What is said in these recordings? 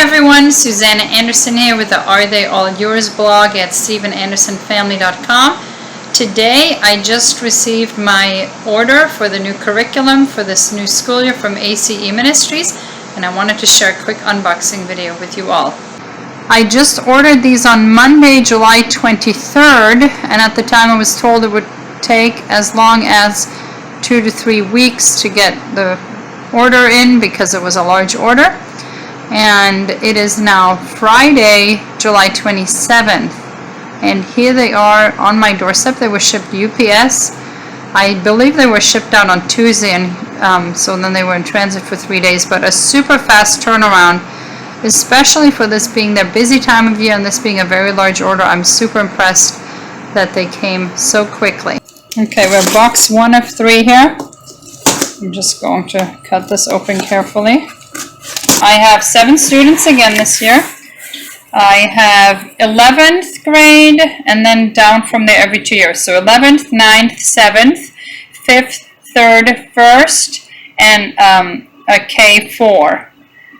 everyone, Susanna Anderson here with the Are They All Yours blog at StephenAndersonFamily.com. Today I just received my order for the new curriculum for this new school year from ACE Ministries, and I wanted to share a quick unboxing video with you all. I just ordered these on Monday, July 23rd, and at the time I was told it would take as long as 2 to 3 weeks to get the order in because it was a large order. And it is now Friday, July 27th, and here they are on my doorstep. They were shipped UPS. I believe they were shipped out on Tuesday, and so then they were in transit for 3 days, but a super fast turnaround, especially for this being their busy time of year and this being a very large order. I'm super impressed that they came so quickly. Okay, we're box 1 of 3 here. I'm just going to cut this open carefully. I have 7 students again this year. I have 11th grade and then down from there every 2 years. So 11th, 9th, 7th, 5th, 3rd, 1st, and a K4.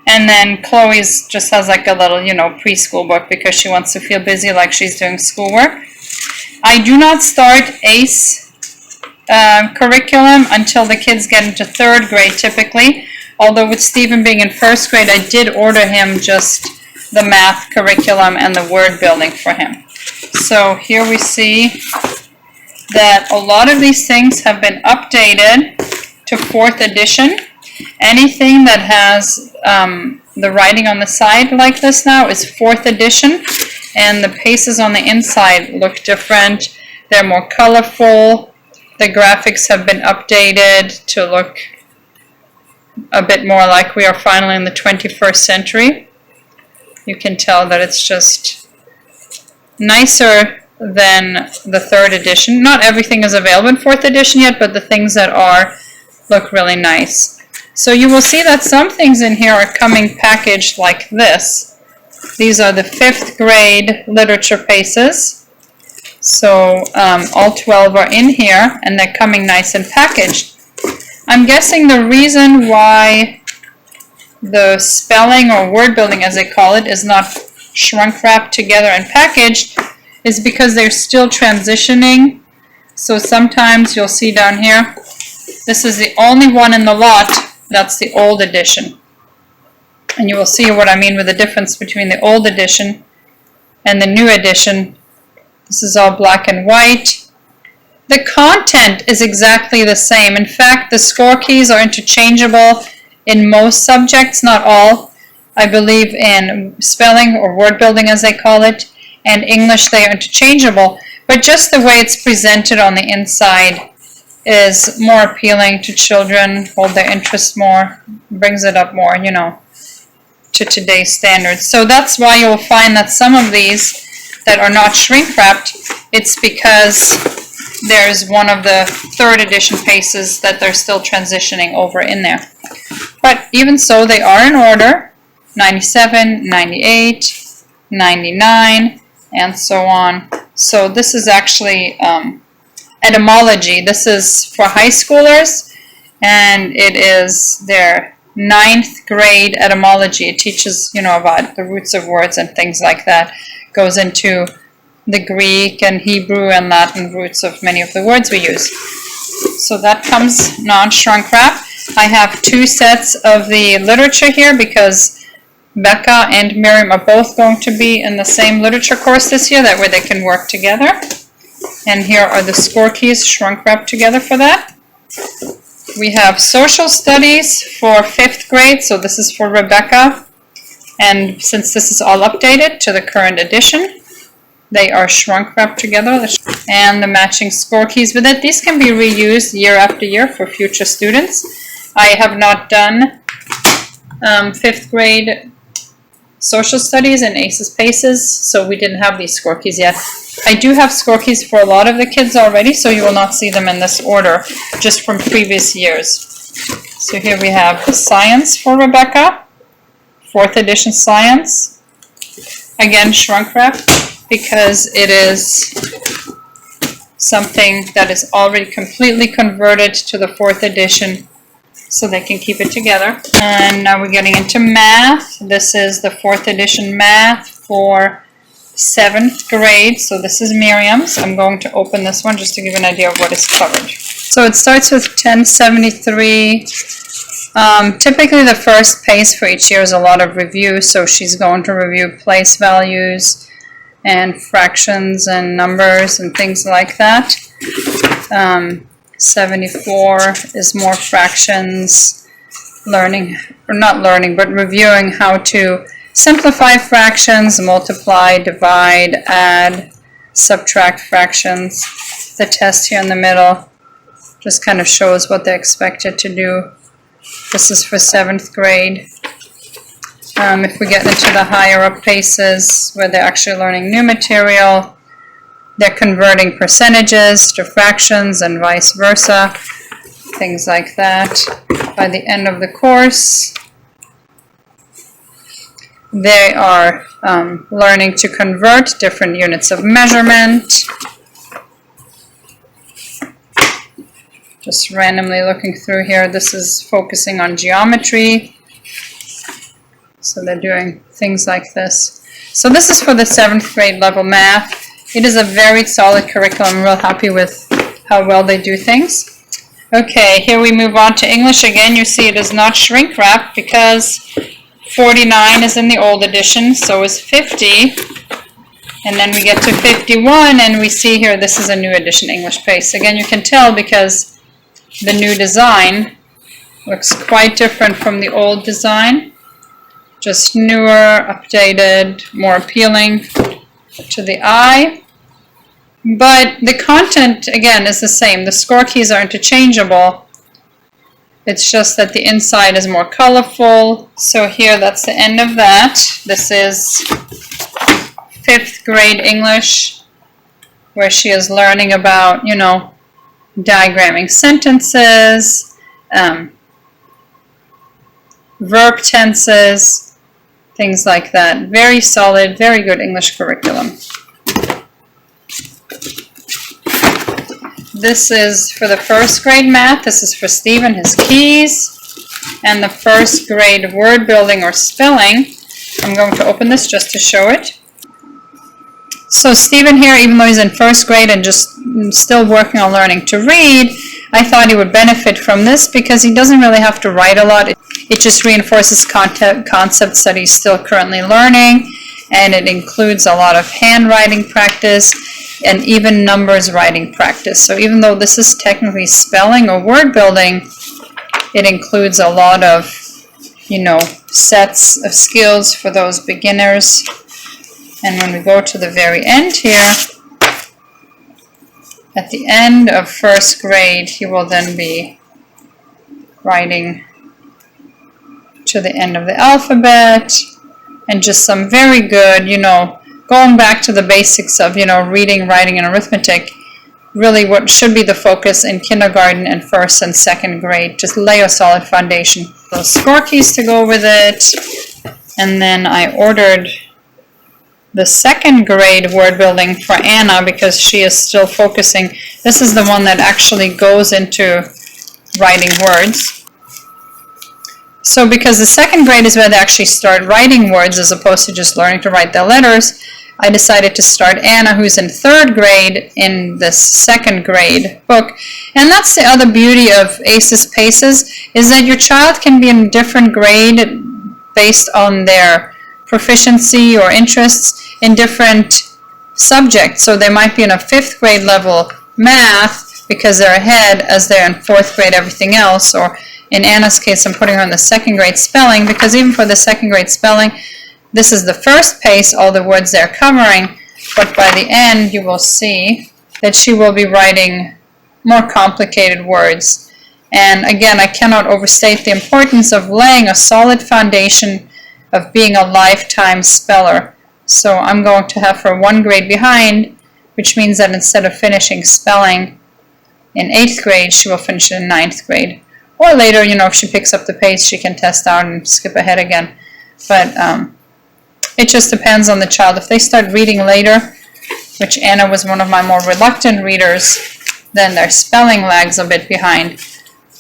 And then Chloe's just has like a little, preschool book because she wants to feel busy like she's doing schoolwork. I do not start ACE curriculum until the kids get into 3rd grade typically. Although with Stephen being in 1st grade, I did order him just the math curriculum and the word building for him. So here we see that a lot of these things have been updated to 4th edition. Anything that has the writing on the side like this now is 4th edition, and the paces on the inside look different. They're more colorful. The graphics have been updated to look a bit more like we are finally in the 21st century. You can tell that it's just nicer than the 3rd edition. Not everything is available in 4th edition yet, but the things that are look really nice. So you will see that some things in here are coming packaged like this. These are the 5th grade literature paces. So all 12 are in here and they're coming nice and packaged. I'm guessing the reason why the spelling or word building, as they call it, is not shrunk wrapped together and packaged is because they're still transitioning. So sometimes you'll see down here, this is the only one in the lot that's the old edition. And you will see what I mean with the difference between the old edition and the new edition. This is all black and white. The content is exactly the same. In fact, the score keys are interchangeable in most subjects, not all. I believe in spelling or word building, as they call it, and English they are interchangeable. But just the way it's presented on the inside is more appealing to children, hold their interest more, brings it up more, to today's standards. So that's why you'll find that some of these that are not shrink wrapped, it's because there's one of the 3rd edition paces that they're still transitioning over in there. But even so, they are in order, 97, 98, 99, and so on. So this is actually Etymology. This is for high schoolers, and it is their 9th grade Etymology. It teaches, about the roots of words and things like that. Goes into the Greek and Hebrew and Latin roots of many of the words we use. So that comes non-shrunk wrap. I have 2 sets of the literature here because Becca and Miriam are both going to be in the same literature course this year. That way they can work together. And here are the score keys shrunk wrapped together for that. We have social studies for 5th grade. So this is for Rebecca. And since this is all updated to the current edition, they are shrunk wrapped together, and the matching score keys with it. These can be reused year after year for future students. I have not done 5th grade social studies and ACES PACES, so we didn't have these score keys yet. I do have score keys for a lot of the kids already, so you will not see them in this order, just from previous years. So here we have science for Rebecca, 4th edition science. Again, shrunk wrap, because it is something that is already completely converted to the 4th edition so they can keep it together. And now we're getting into math. This is the 4th edition math for 7th grade. So this is Miriam's. I'm going to open this one just to give an idea of what is covered. So it starts with 1073. Typically the first pace for each year is a lot of review. So she's going to review place values and fractions and numbers and things like that. 74 is more fractions, learning, or not learning, but reviewing how to simplify fractions, multiply, divide, add, subtract fractions. The test here in the middle just kind of shows what they're expected to do. This is for 7th grade. If we get into the higher up paces where they're actually learning new material, they're converting percentages to fractions and vice versa, things like that. By the end of the course, they are learning to convert different units of measurement. Just randomly looking through here, this is focusing on geometry. So they're doing things like this. So this is for the 7th grade level math. It is a very solid curriculum. I'm real happy with how well they do things. Okay, here we move on to English. Again, you see it is not shrink wrap because 49 is in the old edition, so is 50. And then we get to 51, and we see here this is a new edition English pace. Again, you can tell because the new design looks quite different from the old design. Just newer, updated, more appealing to the eye. But the content, again, is the same. The score keys are interchangeable. It's just that the inside is more colorful. So here, that's the end of that. This is 5th grade English, where she is learning about, you know, diagramming sentences, verb tenses, things like that. Very solid, very good English curriculum. This is for the 1st grade math. This is for Stephen, his keys. And the 1st grade word building or spelling. I'm going to open this just to show it. So Stephen here, even though he's in 1st grade and just still working on learning to read, I thought he would benefit from this because he doesn't really have to write a lot. It just reinforces concepts that he's still currently learning, and it includes a lot of handwriting practice and even numbers writing practice. So even though this is technically spelling or word building, it includes a lot of, you know, sets of skills for those beginners. And when we go to the very end here, at the end of 1st grade, he will then be writing to the end of the alphabet, and just some very good, you know, going back to the basics of, you know, reading, writing, and arithmetic, really what should be the focus in kindergarten and 1st and 2nd grade. Just lay a solid foundation. Those score keys to go with it. And then I ordered the 2nd grade word building for Anna because she is still focusing. This is the one that actually goes into writing words. So because the 2nd grade is where they actually start writing words as opposed to just learning to write their letters, I decided to start Anna, who's in 3rd grade, in this 2nd grade book. And that's the other beauty of ACES PACES, is that your child can be in a different grade based on their proficiency or interests in different subjects. So they might be in a 5th grade level math because they're ahead as they're in 4th grade everything else, or in Anna's case, I'm putting her in the 2nd grade spelling because even for the 2nd grade spelling, this is the first pace, all the words they're covering, but by the end you will see that she will be writing more complicated words. And again, I cannot overstate the importance of laying a solid foundation of being a lifetime speller. So I'm going to have her 1 grade behind, which means that instead of finishing spelling in 8th grade, she will finish it in 9th grade. Or later, you know, if she picks up the pace, she can test out and skip ahead again. But it just depends on the child. If they start reading later, which Anna was one of my more reluctant readers, then their spelling lags a bit behind.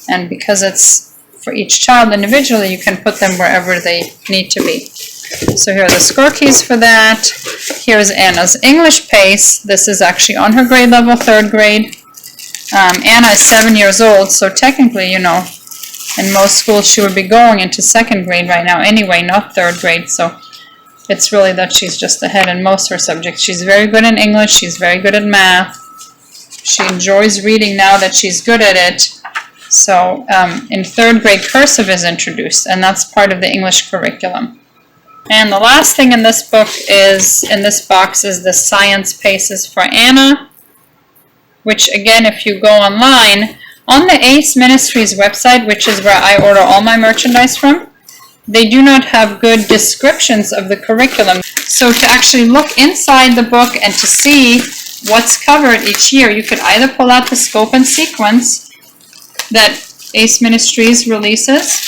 And because it's for each child individually, you can put them wherever they need to be. So here are the score keys for that. Here's Anna's English pace. This is actually on her grade level, 3rd grade. Anna is 7 years old, so technically, you know, in most schools she would be going into 2nd grade right now anyway, not 3rd grade. So it's really that she's just ahead in most of her subjects. She's very good in English. She's very good at math. She enjoys reading now that she's good at it. So in 3rd grade, cursive is introduced, and that's part of the English curriculum. And the last thing in this box is the science paces for Anna, which again, if you go online, on the ACE Ministries website, which is where I order all my merchandise from, they do not have good descriptions of the curriculum. So to actually look inside the book and to see what's covered each year, you could either pull out the scope and sequence that ACE Ministries releases,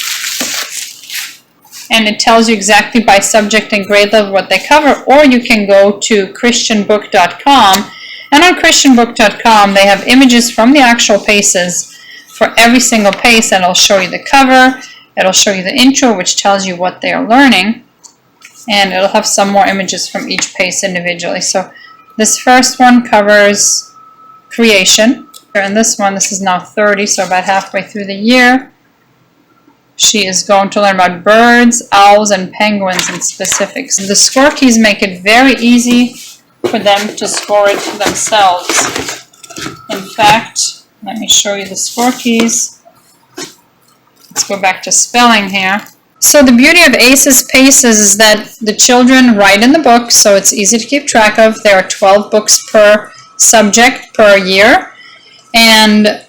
and it tells you exactly by subject and grade level what they cover, or you can go to christianbook.com, and on christianbook.com they have images from the actual paces for every single pace, and it'll show you the cover, it'll show you the intro, which tells you what they are learning, and it'll have some more images from each pace individually. So this first one covers creation, and this one, this is now 30, so about halfway through the year. She is going to learn about birds, owls, and penguins in specifics. The score keys make it very easy for them to score it themselves. In fact, let me show you the score keys. Let's go back to spelling here. So the beauty of ACE's paces is that the children write in the book, so it's easy to keep track of. There are 12 books per subject per year, and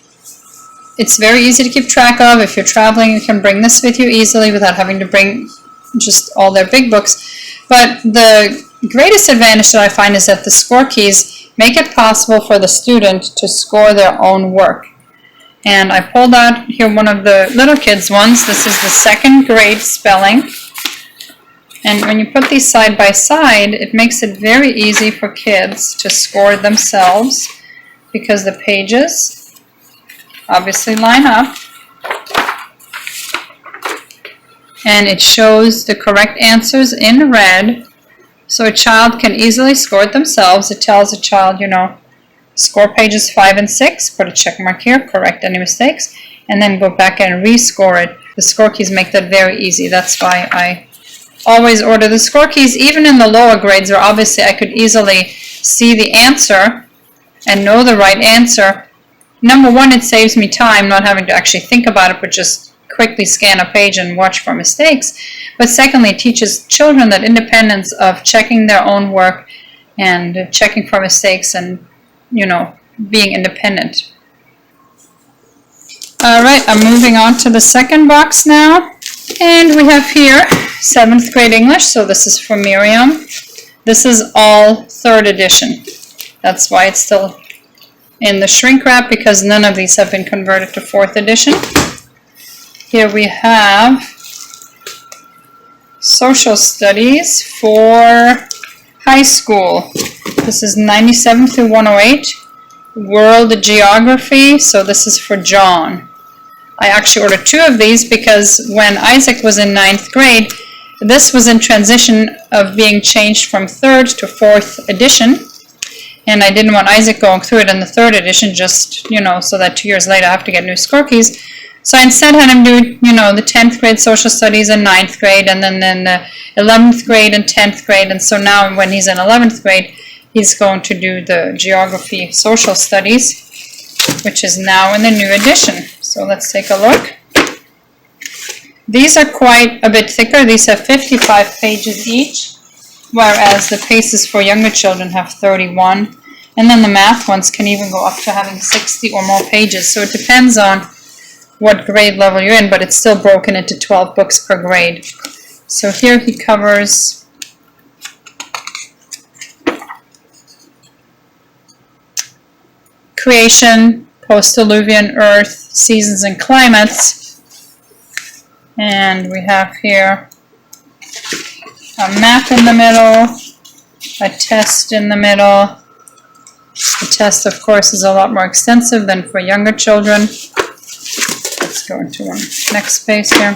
it's very easy to keep track of. If you're traveling, you can bring this with you easily without having to bring just all their big books. But the greatest advantage that I find is that the score keys make it possible for the student to score their own work. And I pulled out here one of the little kids' ones. This is the 2nd grade spelling. And when you put these side by side, it makes it very easy for kids to score themselves because the pages obviously line up, and it shows the correct answers in red, so a child can easily score it themselves. It tells a child, you know, score pages 5 and 6, put a check mark here, correct any mistakes, and then go back and rescore it. The score keys make that very easy. That's why I always order the score keys, even in the lower grades where obviously I could easily see the answer and know the right answer. Number one, it saves me time not having to actually think about it, but just quickly scan a page and watch for mistakes. But secondly, it teaches children that independence of checking their own work and checking for mistakes and, you know, being independent. All right, I'm moving on to the second box now. And we have here 7th grade English, so this is for Miriam. This is all 3rd edition. That's why it's still in the shrink wrap, because none of these have been converted to 4th edition. Here we have social studies for high school. This is 97 through 108. World geography, so this is for John. I actually ordered 2 of these because when Isaac was in 9th grade, this was in transition of being changed from 3rd to 4th edition. And I didn't want Isaac going through it in the 3rd edition, just, you know, so that 2 years later I have to get new score keys. So I instead had him do, you know, the 10th grade social studies in 9th grade, and then the 11th grade and 10th grade. And so now when he's in 11th grade, he's going to do the geography social studies, which is now in the new edition. So let's take a look. These are quite a bit thicker. These have 55 pages each, whereas the paces for younger children have 31. And then the math ones can even go up to having 60 or more pages. So it depends on what grade level you're in, but it's still broken into 12 books per grade. So here he covers creation, post-Diluvian Earth, seasons and climates. And we have here a map in the middle, a test in the middle. The test, of course, is a lot more extensive than for younger children. Let's go into one next space here.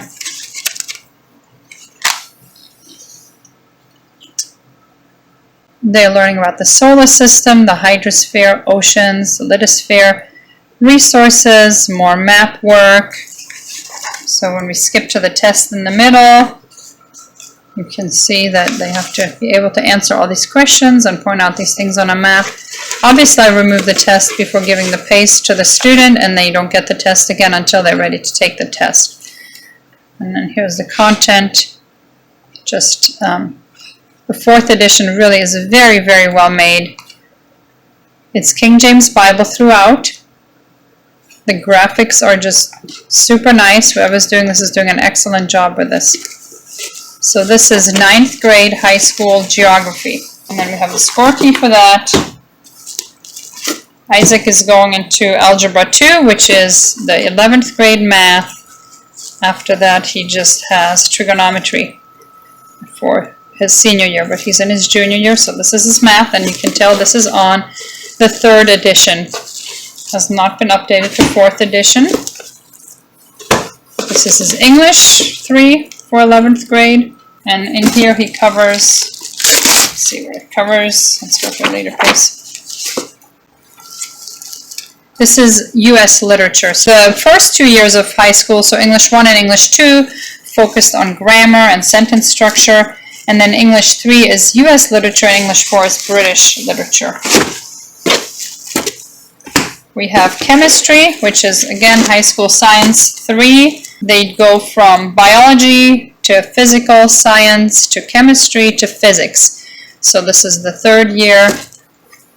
They're learning about the solar system, the hydrosphere, oceans, the lithosphere, resources, more map work. So when we skip to the test in the middle, you can see that they have to be able to answer all these questions and point out these things on a map. Obviously, I remove the test before giving the paste to the student, and they don't get the test again until they're ready to take the test. And then here's the content. Just the 4th edition really is very, very well made. It's King James Bible throughout. The graphics are just super nice. Whoever's doing this is doing an excellent job with this. So this is 9th grade high school geography. And then we have the score key for that. Isaac is going into Algebra 2, which is the 11th grade math. After that, he just has trigonometry for his senior year, but he's in his junior year, so this is his math, and you can tell this is on the 3rd edition. Has not been updated to 4th edition. This is his English 3 for 11th grade, and in here he covers, let's see where it covers, let's go to a later place. This is U.S. literature. So the first 2 years of high school, so English 1 and English 2, focused on grammar and sentence structure, and then English 3 is U.S. literature, and English 4 is British literature. We have chemistry, which is, again, high school science 3. They go from biology to physical science to chemistry to physics. So this is the 3rd year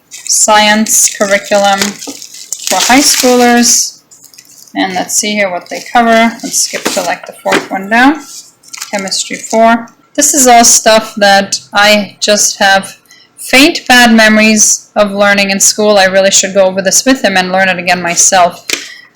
science curriculum for high schoolers. And let's see here what they cover. Let's skip to like the 4th one down. Chemistry 4. This is all stuff that I just have faint bad memories of learning in school. I really should go over this with him and learn it again myself.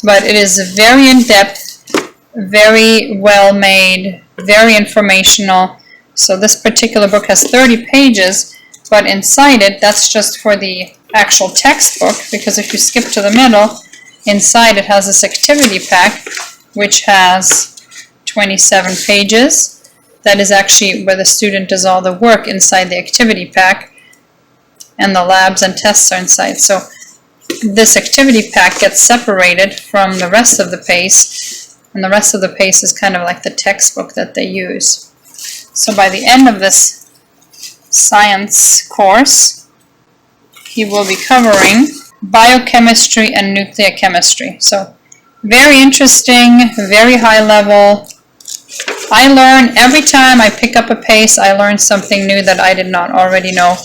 But it is very in-depth, very well made, very informational. So this particular book has 30 pages, but inside it, that's just for the actual textbook, because if you skip to the middle, inside it has this activity pack, which has 27 pages. That is actually where the student does all the work inside the activity pack, and the labs and tests are inside. So this activity pack gets separated from the rest of the PACE, and the rest of the PACE is kind of like the textbook that they use. So by the end of this science course, he will be covering biochemistry and nuclear chemistry. So very interesting, very high level. I learn every time I pick up a PACE, I learn something new that I did not already know.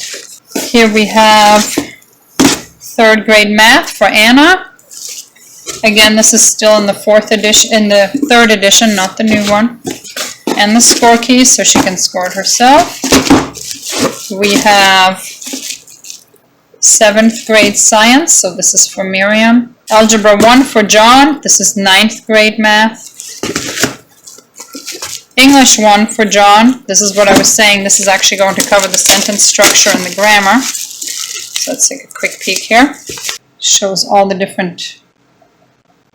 Here we have 3rd grade math for Anna. Again, this is still in the 4th edition, in the 3rd edition, not the new one. And the score keys, so she can score it herself. We have 7th grade science, so this is for Miriam. Algebra 1 for John, this is 9th grade math. English 1 for John, this is what I was saying, this is actually going to cover the sentence structure and the grammar. So let's take a quick peek here. Shows all the different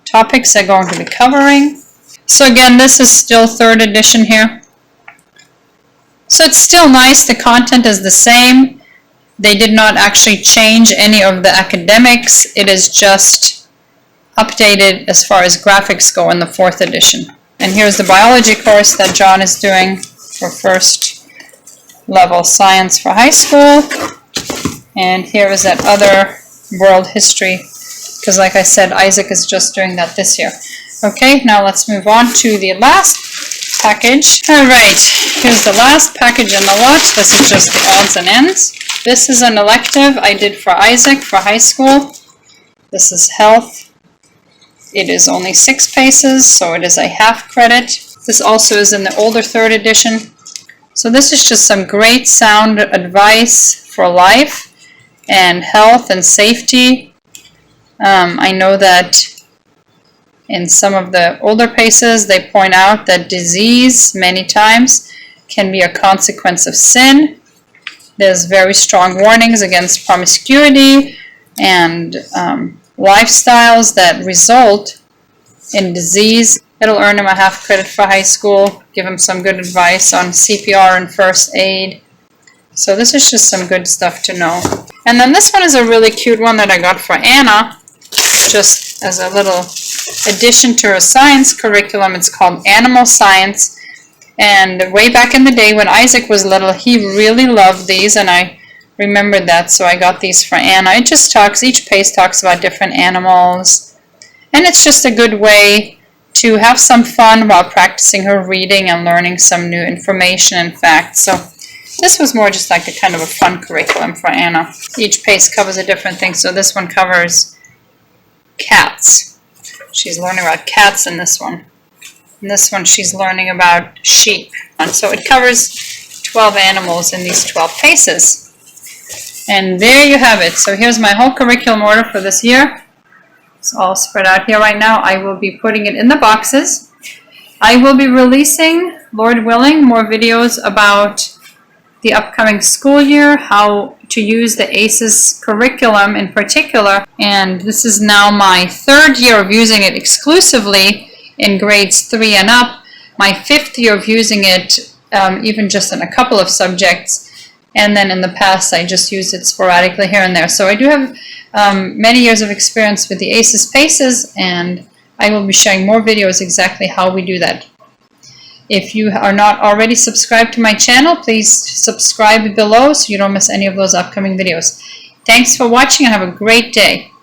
topics they're going to be covering. So again, this is still 3rd edition here. So it's still nice, the content is the same. They did not actually change any of the academics, it is just updated as far as graphics go in the 4th edition. And here's the biology course that John is doing for 1st level science for high school. And here is that other world history, because like I said, Isaac is just doing that this year. Okay, now let's move on to the last package. Alright, here's the last package in the lot. This is just the odds and ends. This is an elective I did for Isaac for high school. This is health. It is only 6 paces, so it is a half credit. This also is in the older 3rd edition. So this is just some great sound advice for life and health and safety. I know that in some of the older paces, they point out that disease many times can be a consequence of sin. There's very strong warnings against promiscuity and lifestyles that result in disease. It'll earn him a half credit for high school, give him some good advice on CPR and first aid. So this is just some good stuff to know. And then this one is a really cute one that I got for Anna, just as a little addition to her science curriculum. It's called Animal Science. And way back in the day when Isaac was little, he really loved these, and I remembered that, so I got these for Anna. It just talks, each page talks about different animals, and it's just a good way to have some fun while practicing her reading and learning some new information and facts. So this was more just like a kind of a fun curriculum for Anna. Each page covers a different thing, so this one covers cats. She's learning about cats in this one. In this one, she's learning about sheep. And so it covers 12 animals in these 12 pages. And there you have it. So here's my whole curriculum order for this year. It's all spread out here right now. I will be putting it in the boxes. I will be releasing, Lord willing, more videos about the upcoming school year, how to use the ACES curriculum in particular. And this is now my 3rd year of using it exclusively in grades 3 and up, my 5th year of using it even just in a couple of subjects, and then in the past I just used it sporadically here and there. So I do have many years of experience with the ACES PACES, and I will be sharing more videos exactly how we do that. If you are not already subscribed to my channel, please subscribe below so you don't miss any of those upcoming videos. Thanks for watching and have a great day.